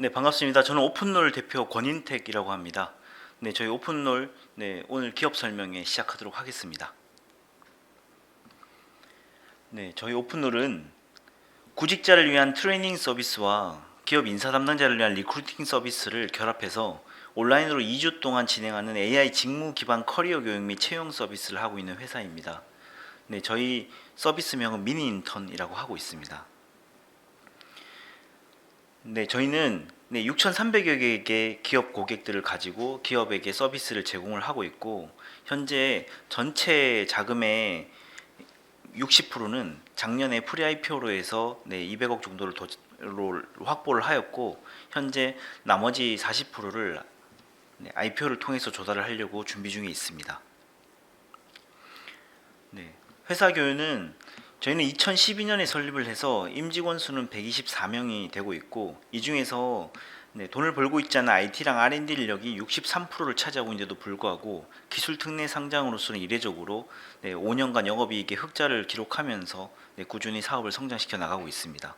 네, 반갑습니다. 저는 오픈롤 대표 권인택이라고 합니다. 네, 저희 오픈롤 오늘 기업 설명회 시작하도록 하겠습니다. 네, 저희 오픈롤은 구직자를 위한 트레이닝 서비스와 기업 인사 담당자를 위한 리크루팅 서비스를 결합해서 온라인으로 2주 동안 진행하는 AI 직무 기반 커리어 교육 및 채용 서비스를 하고 있는 회사입니다. 네, 저희 서비스명은 미니 인턴이라고 하고 있습니다. 네, 저희는 6,300여 개의 기업 고객들을 가지고 기업에게 서비스를 제공을 하고 있고, 현재 전체 자금의 60%는 작년에 프리-IPO로 해서 200억 정도를 확보를 하였고, 현재 나머지 40%를 IPO를 통해서 조달을 하려고 준비 중에 있습니다. 네, 회사 교육은 저희는 2012년에 설립을 해서 임직원 수는 124명이 되고 있고, 이 중에서 돈을 벌고 있지 않은 IT랑 R&D 인력이 63%를 차지하고 있는데도 불구하고 기술 특례 상장으로서는 이례적으로 5년간 영업이익의 흑자를 기록하면서 꾸준히 사업을 성장시켜 나가고 있습니다.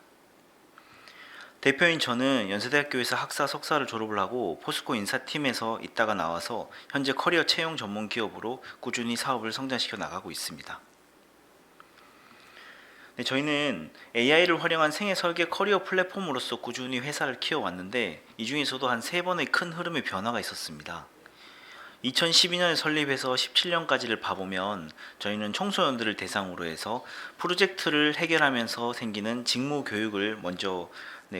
대표인 저는 연세대학교에서 학사 석사를 졸업을 하고 포스코 인사팀에서 있다가 나와서 현재 커리어 채용 전문 기업으로 꾸준히 사업을 성장시켜 나가고 있습니다. 네, 저희는 AI를 활용한 생애 설계 커리어 플랫폼으로서 꾸준히 회사를 키워왔는데, 이 중에서도 한 3번의 큰 흐름의 변화가 있었습니다. 2012년에 설립해서 17년까지를 봐보면 저희는 청소년들을 대상으로 해서 프로젝트를 해결하면서 생기는 직무 교육을 먼저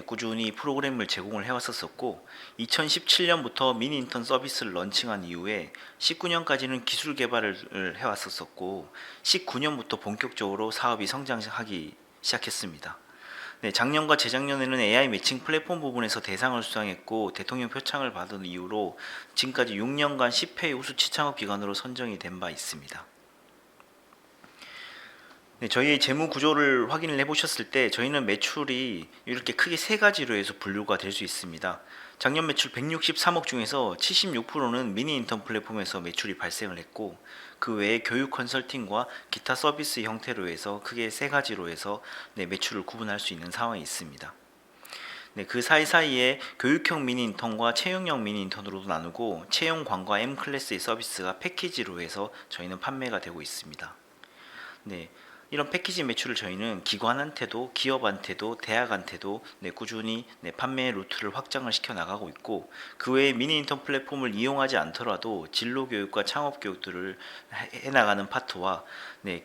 꾸준히 프로그램을 제공을 해왔었고, 2017년부터 미니 인턴 서비스를 런칭한 이후에 19년까지는 기술 개발을 해왔었고, 19년부터 본격적으로 사업이 성장하기 시작했습니다. 네, 작년과 재작년에는 AI 매칭 플랫폼 부분에서 대상을 수상했고 대통령 표창을 받은 이후로 지금까지 6년간 10회 우수치 창업 기관으로 선정이 된 바 있습니다. 네, 저희의 재무 구조를 확인을 해보셨을 때 저희는 매출이 이렇게 크게 3가지로 해서 분류가 될 수 있습니다. 작년 매출 163억 중에서 76%는 미니 인턴 플랫폼에서 매출이 발생을 했고, 그 외에 교육 컨설팅과 기타 서비스 형태로 해서 크게 3가지로 해서 매출을 구분할 수 있는 상황이 있습니다. 네, 그 사이사이에 교육형 미니 인턴과 채용형 미니 인턴으로도 나누고, 채용관과 M클래스의 서비스가 패키지로 해서 저희는 판매가 되고 있습니다. 네, 이런 패키지 매출을 저희는 기관한테도 기업한테도 대학한테도 꾸준히 판매 루트를 확장을 시켜 나가고 있고, 그 외에 미니 인턴 플랫폼을 이용하지 않더라도 진로 교육과 창업 교육들을 해 나가는 파트와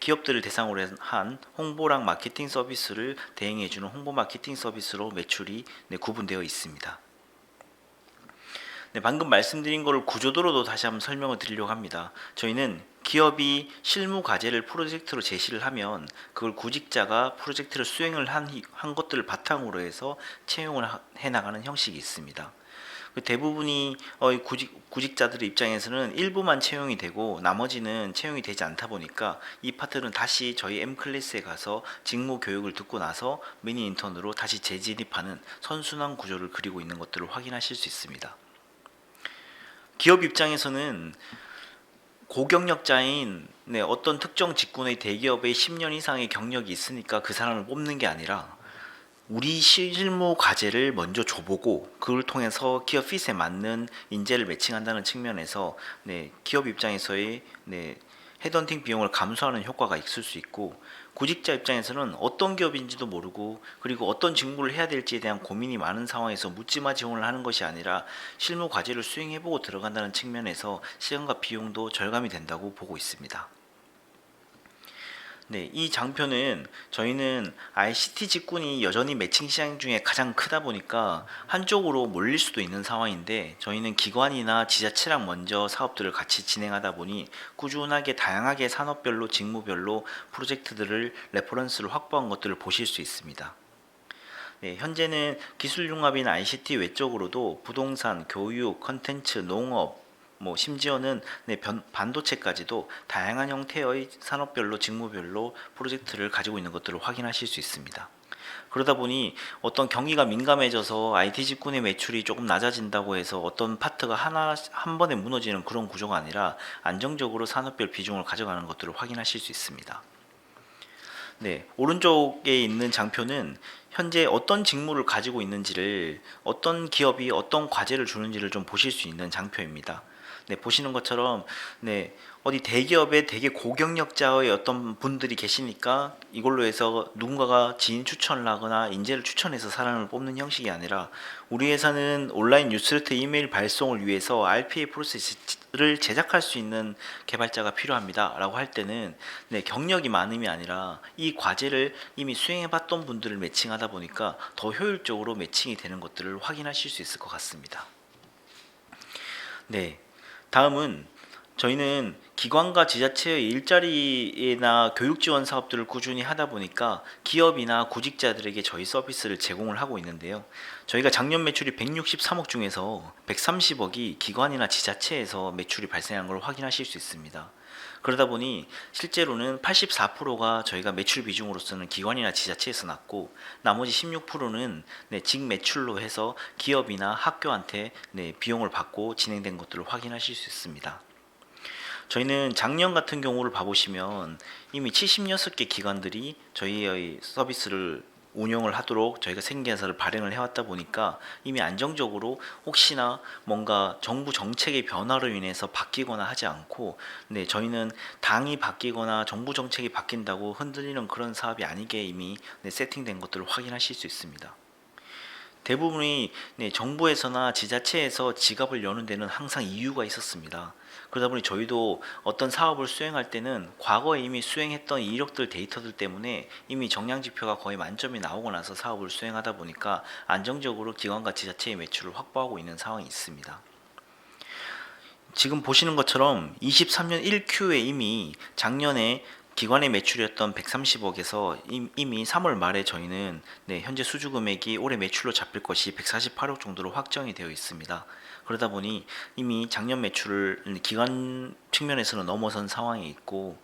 기업들을 대상으로 한 홍보랑 마케팅 서비스를 대행해 주는 홍보 마케팅 서비스로 매출이 구분되어 있습니다. 네, 방금 말씀드린 거를 구조도로도 다시 한번 설명을 드리려고 합니다. 저희는 기업이 실무 과제를 프로젝트로 제시를 하면 그걸 구직자가 프로젝트를 수행을 한 것들을 바탕으로 해서 채용을 해나가는 형식이 있습니다. 대부분이 구직자들의 입장에서는 일부만 채용이 되고 나머지는 채용이 되지 않다 보니까 이 파트는 다시 저희 M클래스에 가서 직무 교육을 듣고 나서 미니 인턴으로 다시 재진입하는 선순환 구조를 그리고 있는 것들을 확인하실 수 있습니다. 기업 입장에서는 고경력자인 어떤 특정 직군의 대기업에 10년 이상의 경력이 있으니까 그 사람을 뽑는 게 아니라 우리 실무 과제를 먼저 줘보고 그걸 통해서 기업 핏에 맞는 인재를 매칭한다는 측면에서 기업 입장에서의 헤드헌팅 비용을 감소하는 효과가 있을 수 있고, 구직자 입장에서는 어떤 기업인지도 모르고 그리고 어떤 직무를 해야 될지에 대한 고민이 많은 상황에서 묻지마 지원을 하는 것이 아니라 실무 과제를 수행해보고 들어간다는 측면에서 시간과 비용도 절감이 된다고 보고 있습니다. 네, 이 장표는 저희는 ICT 직군이 여전히 매칭 시장 중에 가장 크다 보니까 한쪽으로 몰릴 수도 있는 상황인데, 저희는 기관이나 지자체랑 먼저 사업들을 같이 진행하다 보니 꾸준하게 다양하게 산업별로 직무별로 프로젝트들을 레퍼런스를 확보한 것들을 보실 수 있습니다. 네, 현재는 기술융합인 ICT 외적으로도 부동산, 교육, 컨텐츠, 농업, 심지어는 반도체까지도 다양한 형태의 산업별로 직무별로 프로젝트를 가지고 있는 것들을 확인하실 수 있습니다. 그러다 보니 어떤 경기가 민감해져서 IT 직군의 매출이 조금 낮아진다고 해서 어떤 파트가 한 번에 무너지는 그런 구조가 아니라 안정적으로 산업별 비중을 가져가는 것들을 확인하실 수 있습니다. 오른쪽에 있는 장표는 현재 어떤 직무를 가지고 있는지를, 어떤 기업이 어떤 과제를 주는지를 좀 보실 수 있는 장표입니다. 보시는 것처럼 어디 대기업에 되게 고경력자의 어떤 분들이 계시니까 이걸로 해서 누군가가 지인 추천을 하거나 인재를 추천해서 사람을 뽑는 형식이 아니라, 우리 회사는 온라인 뉴스레터 이메일 발송을 위해서 RPA 프로세스를 제작할 수 있는 개발자가 필요합니다 라고 할 때는 경력이 많음이 아니라 이 과제를 이미 수행해 봤던 분들을 매칭하다 보니까 더 효율적으로 매칭이 되는 것들을 확인하실 수 있을 것 같습니다. 다음은 저희는 기관과 지자체의 일자리나 교육 지원 사업들을 꾸준히 하다 보니까 기업이나 구직자들에게 저희 서비스를 제공을 하고 있는데요. 저희가 작년 매출이 163억 중에서 130억이 기관이나 지자체에서 매출이 발생한 걸 확인하실 수 있습니다. 그러다 보니 실제로는 84%가 저희가 매출 비중으로서는 기관이나 지자체에서 났고, 나머지 16%는 직매출로 해서 기업이나 학교한테 비용을 받고 진행된 것들을 확인하실 수 있습니다. 저희는 작년 같은 경우를 봐보시면 이미 76개 기관들이 저희의 서비스를 운영을 하도록 저희가 생계사를 발행을 해왔다 보니까 이미 안정적으로 혹시나 뭔가 정부 정책의 변화로 인해서 바뀌거나 하지 않고, 저희는 당이 바뀌거나 정부 정책이 바뀐다고 흔들리는 그런 사업이 아니게 이미 세팅된 것들을 확인하실 수 있습니다. 대부분이 정부에서나 지자체에서 지갑을 여는 데는 항상 이유가 있었습니다. 그러다 보니 저희도 어떤 사업을 수행할 때는 과거에 이미 수행했던 이력들, 데이터들 때문에 이미 정량 지표가 거의 만점이 나오고 나서 사업을 수행하다 보니까 안정적으로 기관과 지자체의 매출을 확보하고 있는 상황이 있습니다. 지금 보시는 것처럼 23년 1Q에 이미 작년에 기관의 매출이었던 130억에서 이미 3월 말에 저희는 현재 수주 금액이 올해 매출로 잡힐 것이 148억 정도로 확정이 되어 있습니다. 그러다 보니 이미 작년 매출을 기관 측면에서는 넘어선 상황이 있고,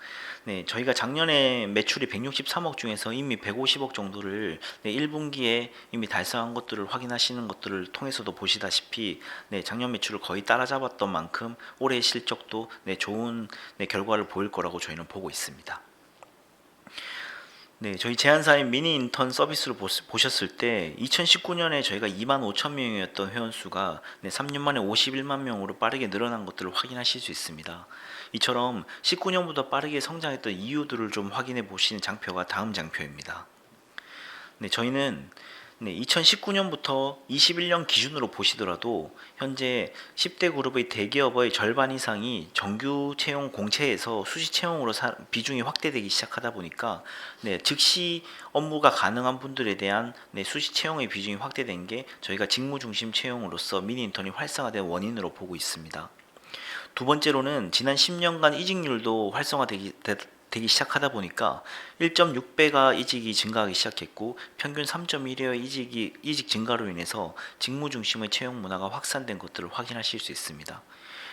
저희가 작년에 매출이 163억 중에서 이미 150억 정도를 1분기에 이미 달성한 것들을 확인하시는 것들을 통해서도 보시다시피 작년 매출을 거의 따라잡았던 만큼 올해 실적도 좋은 결과를 보일 거라고 저희는 보고 있습니다. 저희 제한사인 미니 인턴 서비스를 보셨을 때 2019년에 저희가 25,000명이었던 회원수가 3년 만에 51만 명으로 빠르게 늘어난 것들을 확인하실 수 있습니다. 이처럼 19년보다 빠르게 성장했던 이유들을 좀 확인해 보시는 장표가 다음 장표입니다. 저희는 2019년부터 21년 기준으로 보시더라도 현재 10대 그룹의 대기업의 절반 이상이 정규 채용 공채에서 수시 채용으로 비중이 확대되기 시작하다 보니까 즉시 업무가 가능한 분들에 대한 수시 채용의 비중이 확대된 게 저희가 직무 중심 채용으로서 미니 인턴이 활성화된 원인으로 보고 있습니다. 두 번째로는 지난 10년간 이직률도 활성화되기 시작하다 보니까 1.6배가 이직이 증가하기 시작했고, 평균 3.1회의 이직 증가로 인해서 직무 중심의 채용 문화가 확산된 것들을 확인하실 수 있습니다.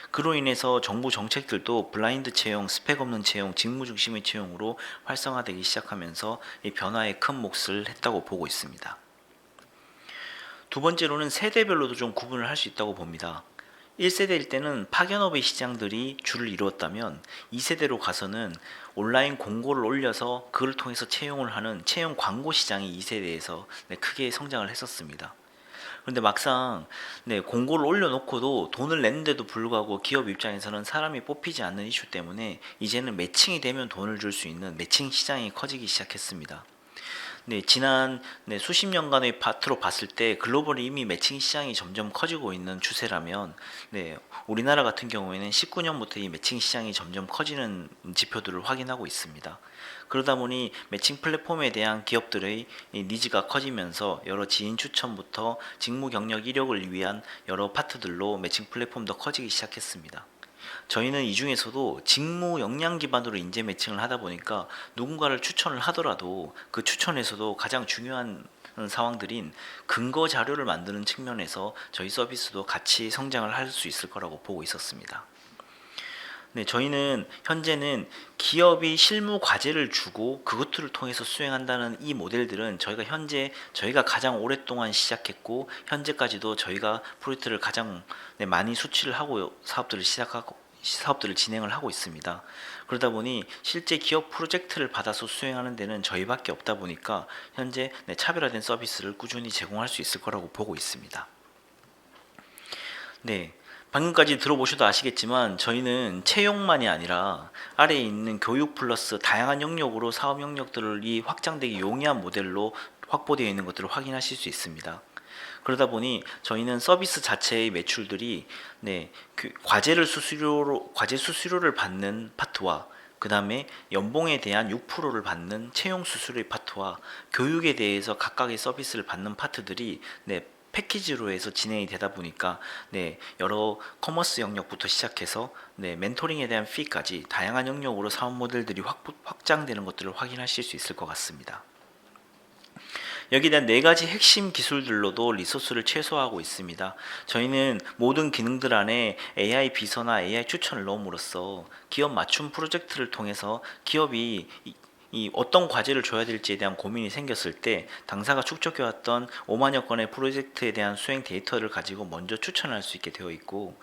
그로 인해서 정부 정책들도 블라인드 채용, 스펙 없는 채용, 직무 중심의 채용으로 활성화되기 시작하면서 이 변화에 큰 몫을 했다고 보고 있습니다. 두 번째로는 세대별로도 좀 구분을 할 수 있다고 봅니다. 1세대일 때는 파견업의 시장들이 줄을 이루었다면 2세대로 가서는 온라인 공고를 올려서 그를 통해서 채용을 하는 채용 광고 시장이 2세대에서 크게 성장을 했었습니다. 그런데 막상 공고를 올려놓고도 돈을 냈는데도 불구하고 기업 입장에서는 사람이 뽑히지 않는 이슈 때문에 이제는 매칭이 되면 돈을 줄 수 있는 매칭 시장이 커지기 시작했습니다. 지난 수십 년간의 파트로 봤을 때 글로벌이 이미 매칭 시장이 점점 커지고 있는 추세라면 우리나라 같은 경우에는 19년부터 이 매칭 시장이 점점 커지는 지표들을 확인하고 있습니다. 그러다 보니 매칭 플랫폼에 대한 기업들의 니즈가 커지면서 여러 지인 추천부터 직무 경력 이력을 위한 여러 파트들로 매칭 플랫폼도 커지기 시작했습니다. 저희는 이 중에서도 직무 역량 기반으로 인재 매칭을 하다 보니까 누군가를 추천을 하더라도 그 추천에서도 가장 중요한 상황들인 근거 자료를 만드는 측면에서 저희 서비스도 같이 성장을 할 수 있을 거라고 보고 있었습니다. 저희는 현재는 기업이 실무 과제를 주고 그것들을 통해서 수행한다는 이 모델들은 저희가 가장 오랫동안 시작했고 현재까지도 저희가 프로젝트를 가장 많이 수치를 하고 사업들을 사업들을 진행을 하고 있습니다. 그러다 보니 실제 기업 프로젝트를 받아서 수행하는 데는 저희밖에 없다 보니까 현재 차별화된 서비스를 꾸준히 제공할 수 있을 거라고 보고 있습니다. 네, 방금까지 들어보셔도 아시겠지만 저희는 채용만이 아니라 아래에 있는 교육 플러스 다양한 영역으로 사업 영역들이 확장되기 용이한 모델로 확보되어 있는 것들을 확인하실 수 있습니다. 그러다 보니 저희는 서비스 자체의 매출들이 과제 수수료를 받는 파트와 그 다음에 연봉에 대한 6%를 받는 채용 수수료의 파트와 교육에 대해서 각각의 서비스를 받는 파트들이 패키지로 해서 진행이 되다 보니까 여러 커머스 영역부터 시작해서 멘토링에 대한 피까지 다양한 영역으로 사업 모델들이 확장되는 것들을 확인하실 수 있을 것 같습니다. 여기에 대한 4가지 핵심 기술들로도 리소스를 최소화하고 있습니다. 저희는 모든 기능들 안에 AI 비서나 AI 추천을 넣음으로써 기업 맞춤 프로젝트를 통해서 기업이 이 어떤 과제를 줘야 될지에 대한 고민이 생겼을 때 당사가 축적해왔던 5만여 건의 프로젝트에 대한 수행 데이터를 가지고 먼저 추천할 수 있게 되어 있고,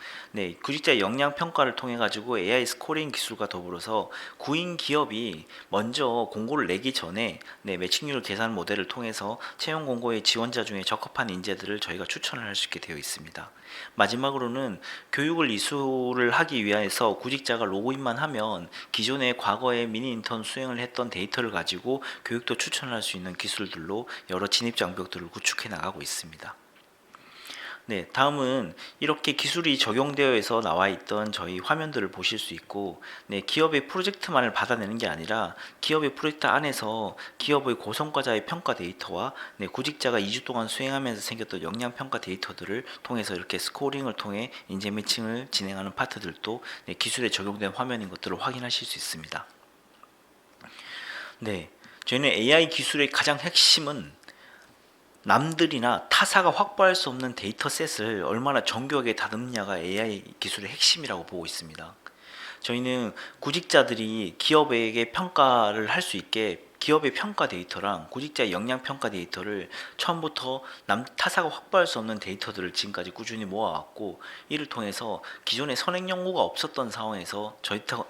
구직자 역량 평가를 통해 가지고 AI 스코링 기술과 더불어서 구인 기업이 먼저 공고를 내기 전에 매칭률 계산 모델을 통해서 채용 공고의 지원자 중에 적합한 인재들을 저희가 추천을 할 수 있게 되어 있습니다. 마지막으로는 교육을 이수를 하기 위해서 구직자가 로그인만 하면 기존의 과거에 미니 인턴 수행을 했던 데이터를 가지고 교육도 추천할 수 있는 기술들로 여러 진입 장벽들을 구축해 나가고 있습니다. 다음은 이렇게 기술이 적용되어서 나와 있던 저희 화면들을 보실 수 있고, 기업의 프로젝트만을 받아내는 게 아니라 기업의 프로젝트 안에서 기업의 고성과자의 평가 데이터와 구직자가 2주 동안 수행하면서 생겼던 역량 평가 데이터들을 통해서 이렇게 스코링을 통해 인재 매칭을 진행하는 파트들도 기술에 적용된 화면인 것들을 확인하실 수 있습니다. 저희는 AI 기술의 가장 핵심은 남들이나 타사가 확보할 수 없는 데이터셋을 얼마나 정교하게 다듬느냐가 AI 기술의 핵심이라고 보고 있습니다. 저희는 구직자들이 기업에게 평가를 할 수 있게 기업의 평가 데이터랑 구직자의 역량 평가 데이터를 처음부터 타사가 확보할 수 없는 데이터들을 지금까지 꾸준히 모아왔고, 이를 통해서 기존에 선행 연구가 없었던 상황에서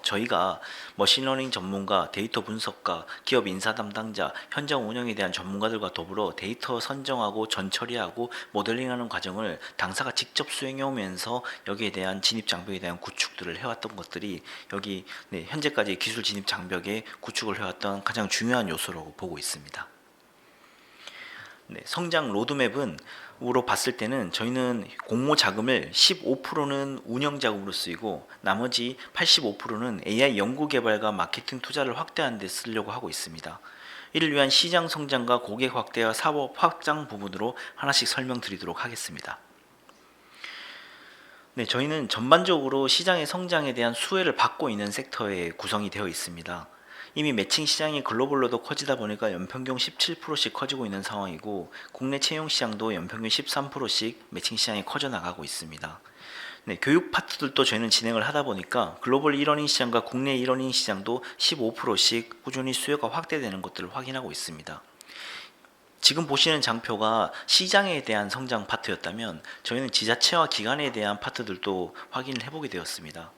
저희가 머신러닝 전문가, 데이터 분석가, 기업 인사 담당자, 현장 운영에 대한 전문가들과 더불어 데이터 선정하고 전처리하고 모델링하는 과정을 당사가 직접 수행해 오면서 여기에 대한 진입 장벽에 대한 구축들을 해왔던 것들이 여기 현재까지 기술 진입 장벽에 구축을 해왔던 가장 중요한 요소라고 보고 있습니다. 성장 로드맵은 으로 봤을 때는 저희는 공모 자금을 15%는 운영 자금으로 쓰이고 나머지 85%는 AI 연구 개발과 마케팅 투자를 확대하는 데 쓰려고 하고 있습니다. 이를 위한 시장 성장과 고객 확대와 사업 확장 부분으로 하나씩 설명드리도록 하겠습니다. 저희는 전반적으로 시장의 성장에 대한 수혜를 받고 있는 섹터에 구성이 되어 있습니다. 이미 매칭 시장이 글로벌로도 커지다 보니까 연평균 17%씩 커지고 있는 상황이고, 국내 채용 시장도 연평균 13%씩 매칭 시장이 커져 나가고 있습니다. 교육 파트들도 저희는 진행을 하다 보니까 글로벌 1러닝 시장과 국내 1러닝 시장도 15%씩 꾸준히 수요가 확대되는 것들을 확인하고 있습니다. 지금 보시는 장표가 시장에 대한 성장 파트였다면 저희는 지자체와 기관에 대한 파트들도 확인을 해보게 되었습니다.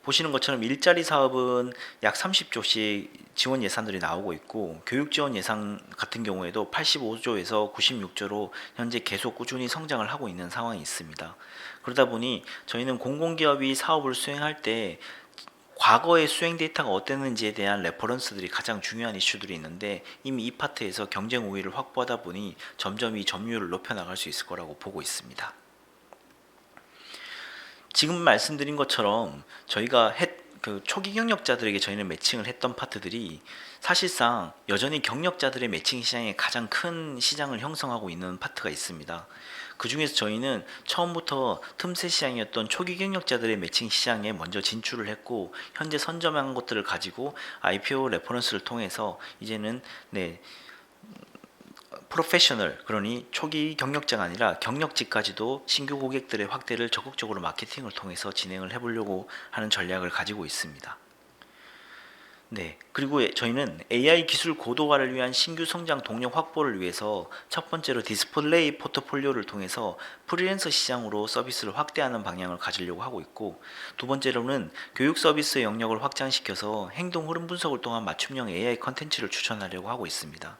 보시는 것처럼 일자리 사업은 약 30조씩 지원 예산들이 나오고 있고, 교육 지원 예산 같은 경우에도 85조에서 96조로 현재 계속 꾸준히 성장을 하고 있는 상황이 있습니다. 그러다 보니 저희는 공공기업이 사업을 수행할 때 과거의 수행 데이터가 어땠는지에 대한 레퍼런스들이 가장 중요한 이슈들이 있는데, 이미 이 파트에서 경쟁 우위를 확보하다 보니 점점 이 점유율을 높여 나갈 수 있을 거라고 보고 있습니다. 지금 말씀드린 것처럼 저희가 초기 경력자들에게 저희는 매칭을 했던 파트들이 사실상 여전히 경력자들의 매칭 시장에 가장 큰 시장을 형성하고 있는 파트가 있습니다. 그 중에서 저희는 처음부터 틈새 시장이었던 초기 경력자들의 매칭 시장에 먼저 진출을 했고, 현재 선점한 것들을 가지고 IPO 레퍼런스를 통해서 이제는 프로페셔널, 그러니 초기 경력자가 아니라 경력직까지도 신규 고객들의 확대를 적극적으로 마케팅을 통해서 진행을 해보려고 하는 전략을 가지고 있습니다. 네. 그리고 저희는 AI 기술 고도화를 위한 신규 성장 동력 확보를 위해서 첫 번째로 디스플레이 포트폴리오를 통해서 프리랜서 시장으로 서비스를 확대하는 방향을 가지려고 하고 있고, 두 번째로는 교육 서비스 영역을 확장시켜서 행동 흐름 분석을 통한 맞춤형 AI 컨텐츠를 추천하려고 하고 있습니다.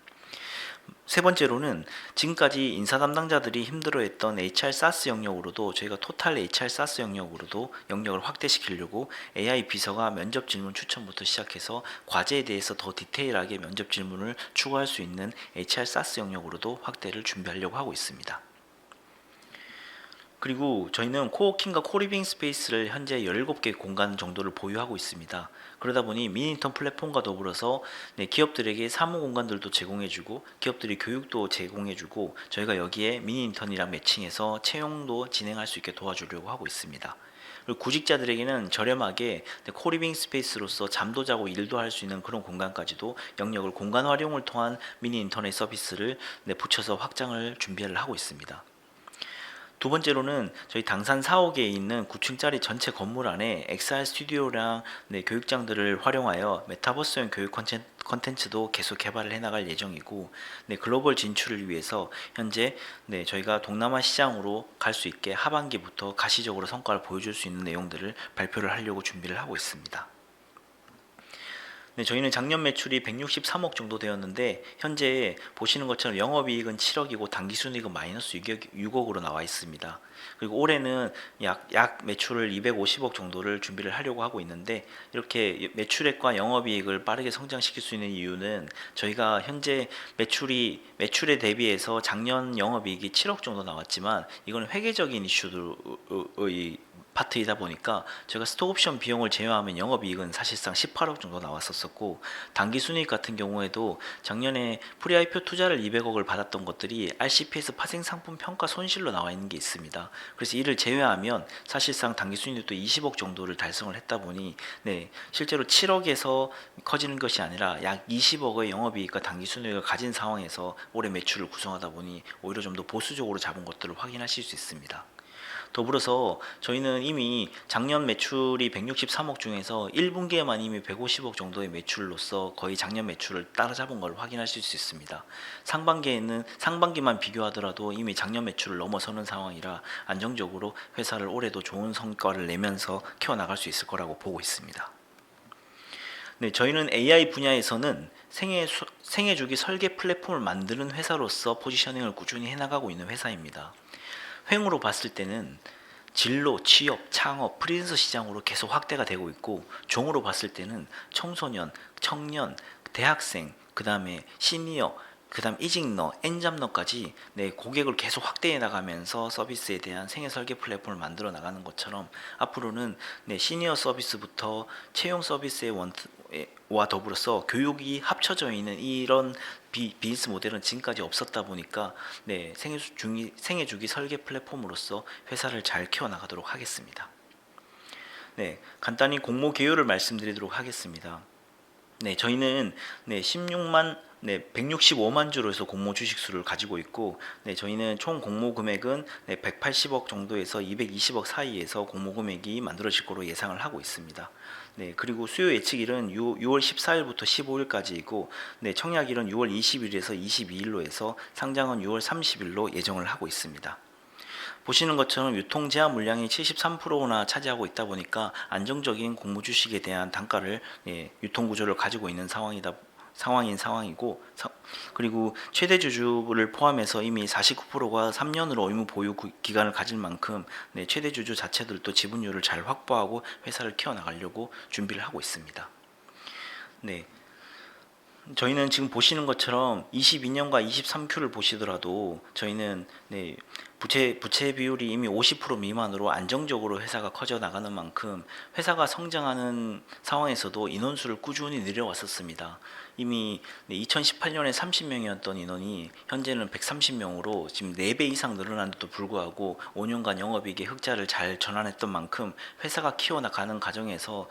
세 번째로는 지금까지 인사 담당자들이 힘들어했던 HR 사스 영역으로도 저희가 토탈 HR 사스 영역으로도 영역을 확대시키려고 AI 비서가 면접 질문 추천부터 시작해서 과제에 대해서 더 디테일하게 면접 질문을 추구할 수 있는 HR 사스 영역으로도 확대를 준비하려고 하고 있습니다. 그리고 저희는 코워킹과 코리빙 스페이스를 현재 17개 공간 정도를 보유하고 있습니다. 그러다 보니 미니인턴 플랫폼과 더불어서 기업들에게 사무 공간들도 제공해주고 기업들이 교육도 제공해주고 저희가 여기에 미니인턴이랑 매칭해서 채용도 진행할 수 있게 도와주려고 하고 있습니다. 그리고 구직자들에게는 저렴하게 코리빙 스페이스로서 잠도 자고 일도 할 수 있는 그런 공간까지도 영역을 공간 활용을 통한 미니 인터넷 서비스를 붙여서 확장을 준비를 하고 있습니다. 두 번째로는 저희 당산 4호기에 있는 9층짜리 전체 건물 안에 XR 스튜디오랑 교육장들을 활용하여 메타버스형 교육 컨텐츠도 계속 개발을 해나갈 예정이고, 글로벌 진출을 위해서 현재 저희가 동남아 시장으로 갈 수 있게 하반기부터 가시적으로 성과를 보여줄 수 있는 내용들을 발표를 하려고 준비를 하고 있습니다. 저희는 작년 매출이 163억 정도 되었는데 현재 보시는 것처럼 영업이익은 7억이고 당기순이익은 마이너스 6억으로 나와 있습니다. 그리고 올해는 약 매출을 250억 정도를 준비를 하려고 하고 있는데, 이렇게 매출액과 영업이익을 빠르게 성장시킬 수 있는 이유는 저희가 현재 매출에 대비해서 작년 영업이익이 7억 정도 나왔지만 이건 회계적인 이슈의 파트이다 보니까 저희가 스톡옵션 비용을 제외하면 영업이익은 사실상 18억 정도 나왔었고, 당기순이익 같은 경우에도 작년에 프리IPO 투자를 200억을 받았던 것들이 RCP에서 파생상품 평가 손실로 나와 있는 게 있습니다. 그래서 이를 제외하면 사실상 당기순이익도 20억 정도를 달성을 했다 보니 실제로 7억에서 커지는 것이 아니라 약 20억의 영업이익과 당기순이익을 가진 상황에서 올해 매출을 구성하다 보니 오히려 좀 더 보수적으로 잡은 것들을 확인하실 수 있습니다. 더불어서 저희는 이미 작년 매출이 163억 중에서 1분기에만 이미 150억 정도의 매출로서 거의 작년 매출을 따라잡은 걸 확인하실 수 있습니다. 상반기만 비교하더라도 이미 작년 매출을 넘어서는 상황이라 안정적으로 회사를 올해도 좋은 성과를 내면서 키워나갈 수 있을 거라고 보고 있습니다. 저희는 AI 분야에서는 생애주기 설계 플랫폼을 만드는 회사로서 포지셔닝을 꾸준히 해나가고 있는 회사입니다. 횡으로 봤을 때는 진로, 취업, 창업, 프리랜서 시장으로 계속 확대가 되고 있고, 종으로 봤을 때는 청소년, 청년, 대학생, 그 다음에 시니어, 그 다음 이직너, 엔잡너까지 고객을 계속 확대해 나가면서 서비스에 대한 생애 설계 플랫폼을 만들어 나가는 것처럼 앞으로는 시니어 서비스부터 채용 서비스와 더불어서 교육이 합쳐져 있는 이런 비즈니스 모델은 지금까지 없었다 보니까 생애 주기 설계 플랫폼으로서 회사를 잘 키워나가도록 하겠습니다. 간단히 공모 개요를 말씀드리도록 하겠습니다. 저희는 165만 주로 해서 공모 주식수를 가지고 있고, 저희는 총 공모 금액은 180억 정도에서 220억 사이에서 공모 금액이 만들어질 거로 예상을 하고 있습니다. 그리고 수요 예측일은 6월 14일부터 15일까지이고, 청약일은 6월 20일에서 22일로 해서 상장은 6월 30일로 예정을 하고 있습니다. 보시는 것처럼 유통 제한 물량이 73%나 차지하고 있다 보니까 안정적인 공모 주식에 대한 단가를 유통 구조를 가지고 있는 상황이고, 그리고 최대 주주를 포함해서 이미 49%가 3년으로 의무 보유 기간을 가질 만큼 최대 주주 자체들도 지분율을 잘 확보하고 회사를 키워나가려고 준비를 하고 있습니다. 저희는 지금 보시는 것처럼 22년과 23Q를 보시더라도 저희는 부채 비율이 이미 50% 미만으로 안정적으로 회사가 커져 나가는 만큼 회사가 성장하는 상황에서도 인원수를 꾸준히 늘려왔었습니다. 이미 2018년에 30명이었던 인원이 현재는 130명으로 지금 4배 이상 늘어난데도 불구하고 5년간 영업이익의 흑자를 잘 전환했던 만큼 회사가 키워나가는 과정에서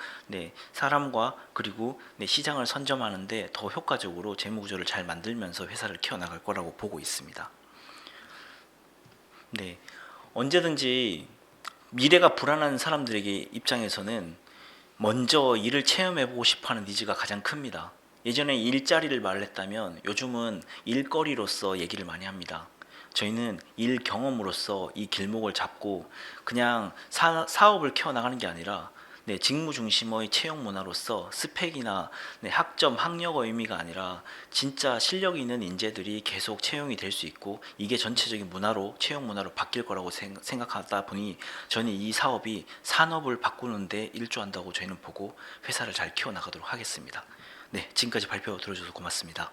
사람과 그리고 시장을 선점하는데 더 효과적으로 재무구조를 잘 만들면서 회사를 키워나갈 거라고 보고 있습니다. 언제든지 미래가 불안한 사람들에게 입장에서는 먼저 일을 체험해보고 싶어하는 니즈가 가장 큽니다. 예전에 일자리를 말했다면 요즘은 일거리로서 얘기를 많이 합니다. 저희는 일 경험으로서 이 길목을 잡고 그냥 사업을 키워나가는 게 아니라 직무 중심의 채용 문화로서 스펙이나 학점, 학력의 의미가 아니라 진짜 실력 있는 인재들이 계속 채용이 될 수 있고 이게 전체적인 문화로 채용 문화로 바뀔 거라고 생각하다 보니 저는 이 사업이 산업을 바꾸는데 일조한다고 저희는 보고 회사를 잘 키워나가도록 하겠습니다. 네, 지금까지 발표 들어주셔서 고맙습니다.